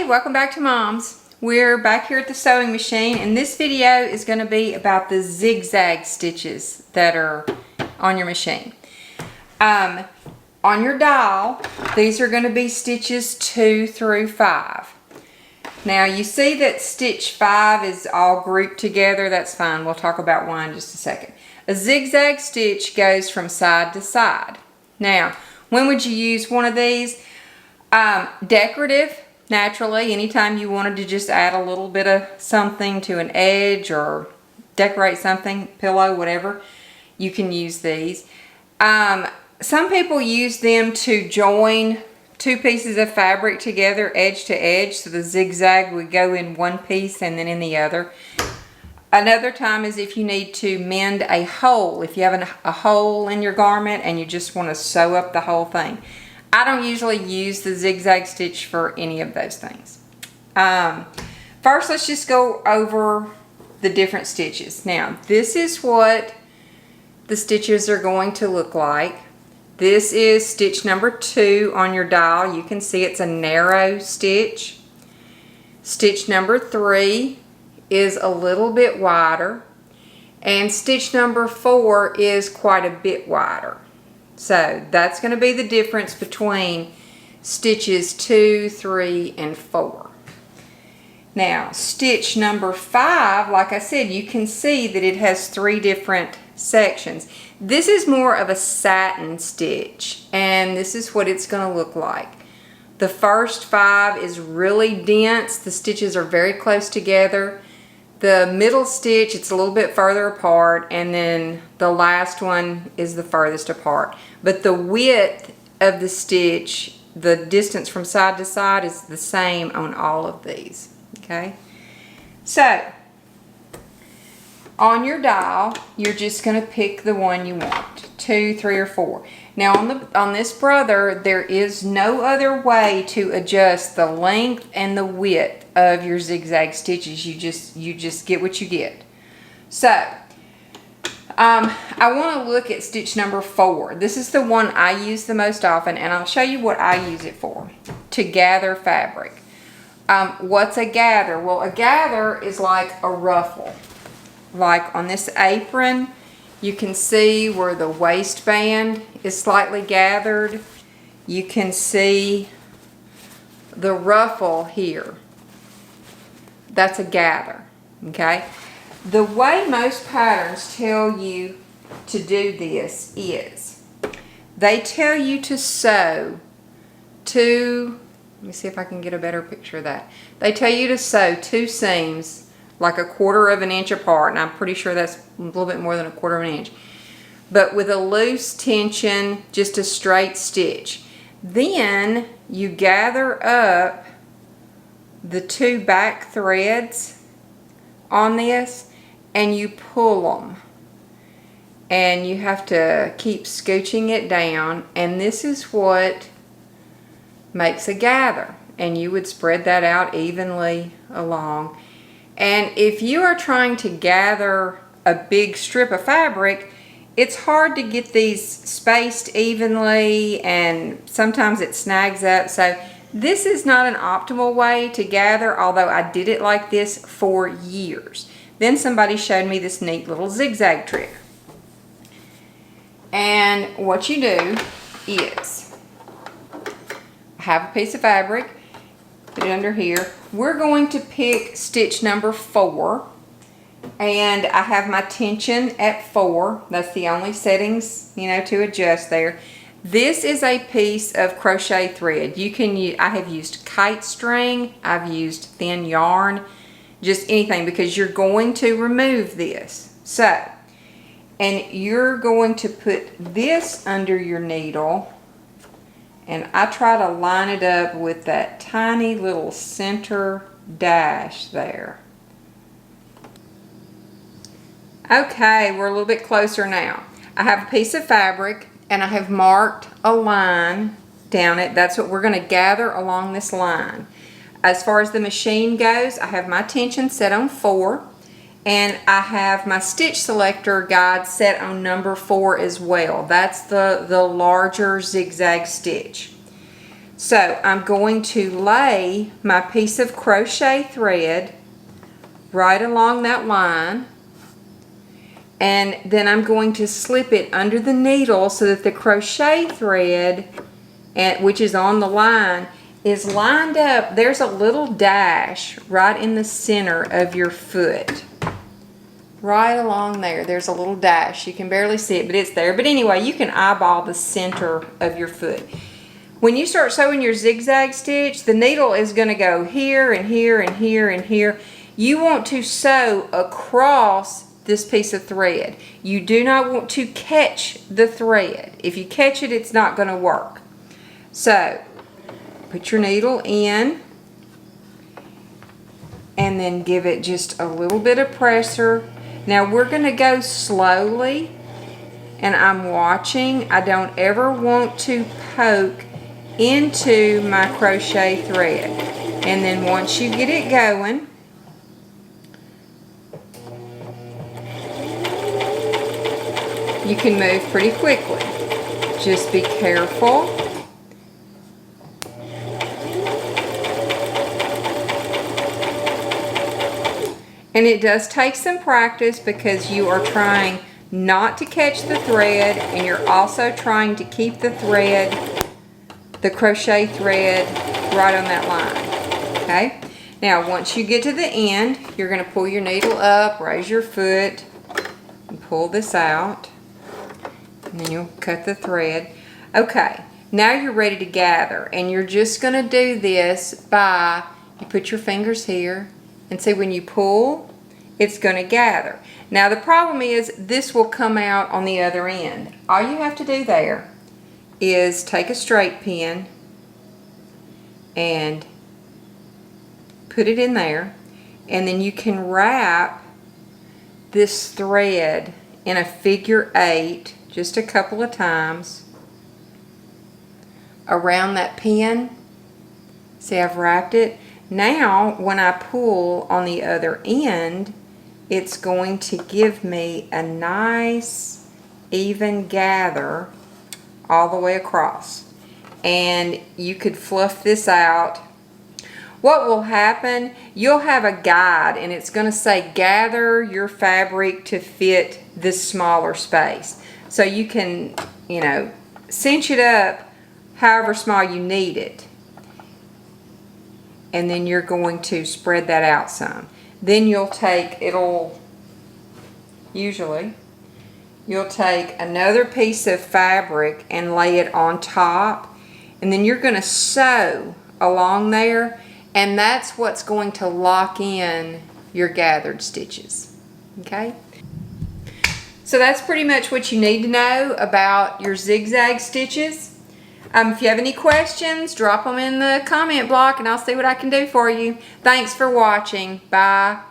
Hey, welcome back to Mom's. We're back here at the sewing machine, and this video is going to be about the zigzag stitches that are on your machine. On your dial, these are going to be stitches 2 through 5. Now you see that stitch 5 is all grouped together. That's fine. We'll talk about why in just a second. A zigzag stitch goes from side to side. Now, when would you use one of these? Decorative. Naturally, anytime you wanted to just add a little bit of something to an edge or decorate something, pillow, whatever, you can use these. Some people use them to join two pieces of fabric together, edge to edge, so the zigzag would go in one piece and then in the other. Another time is if you need to mend a hole, if you have a hole in your garment and you just want to sew up the whole thing. I don't usually use the zigzag stitch for any of those things. First, let's just go over the different stitches. Now, this is what the stitches are going to look like. This is stitch number 2 on your dial. You can see it's a narrow stitch. Stitch number 3 is a little bit wider. And stitch number 4 is quite a bit wider. So that's going to be the difference between stitches 2, 3, and 4. Now, stitch number 5, like I said, you can see that it has 3 different sections. This is more of a satin stitch, and this is what it's going to look like. The first 5 is really dense. The stitches are very close together. The middle stitch, it's a little bit further apart, and then the last one is the furthest apart. But the width of the stitch, the distance from side to side, is the same on all of these. Okay? So, on your dial, you're just going to pick the one you want. 2, 3, or 4. Now on this brother, there is no other way to adjust the length and the width of your zigzag stitches. You just get what you get. So, I want to look at stitch number 4. This is the one I use the most often, and I'll show you what I use it for. To gather fabric. What's a gather? Well, a gather is like a ruffle. Like on this apron, you can see where the waistband is slightly gathered. You can see the ruffle here. That's a gather, okay? The way most patterns tell you to do this is they tell you to sew 2, let me see if I can get a better picture of that. They tell you to sew 2 seams like 1/4 of an inch apart, and I'm pretty sure that's a little bit more than 1/4 of an inch. But with a loose tension, just a straight stitch. Then you gather up the 2 back threads on this and you pull them. And you have to keep scooching it down, and this is what makes a gather. And you would spread that out evenly along. And if you are trying to gather a big strip of fabric, it's hard to get these spaced evenly, and sometimes it snags up. So this is not an optimal way to gather, although I did it like this for years. Then somebody showed me this neat little zigzag trick. And what you do is have a piece of fabric, put it under here. We're going to pick stitch number 4, and I have my tension at 4. That's the only settings, to adjust there. This is a piece of crochet thread. You can use, I have used kite string, I've used thin yarn, just anything, because you're going to remove this. So, and you're going to put this under your needle. And I try to line it up with that tiny little center dash there. Okay, we're a little bit closer now. I have a piece of fabric and I have marked a line down it. That's what we're going to gather along this line. As far as the machine goes, I have my tension set on 4. And I have my stitch selector guide set on number 4 as well. That's the larger zigzag stitch. So I'm going to lay my piece of crochet thread right along that line, and then I'm going to slip it under the needle so that the crochet thread, which is on the line, is lined up. There's a little dash right in the center of your foot. Right along there, there's a little dash. You can barely see it, but it's there. But anyway, you can eyeball the center of your foot. When you start sewing your zigzag stitch, the needle is going to go here and here and here and here. You want to sew across this piece of thread. You do not want to catch the thread. If you catch it, it's not going to work. So, put your needle in and then give it just a little bit of pressure. Now we're going to go slowly, and I'm watching. I don't ever want to poke into my crochet thread. And then once you get it going, you can move pretty quickly. Just be careful. And it does take some practice because you are trying not to catch the thread, and you're also trying to keep the thread, the crochet thread, right on that line. Okay? Now once you get to the end, you're going to pull your needle up, raise your foot, and pull this out. And then you'll cut the thread. Okay, now you're ready to gather, and you're just going to do this by, you put your fingers here, and see when you pull, it's going to gather. Now the problem is this will come out on the other end. All you have to do there is take a straight pin and put it in there, and then you can wrap this thread in a figure 8 just a couple of times around that pin. See, I've wrapped it. Now when I pull on the other end, it's going to give me a nice even gather all the way across. And you could fluff this out. What will happen, you'll have a guide, and it's going to say gather your fabric to fit this smaller space. So you can, you know, cinch it up however small you need it. And then you're going to spread that out some. Then you'll take, you'll take another piece of fabric and lay it on top. And then you're going to sew along there. And that's what's going to lock in your gathered stitches. Okay? So that's pretty much what you need to know about your zigzag stitches. If you have any questions, drop them in the comment block and I'll see what I can do for you. Thanks for watching. Bye.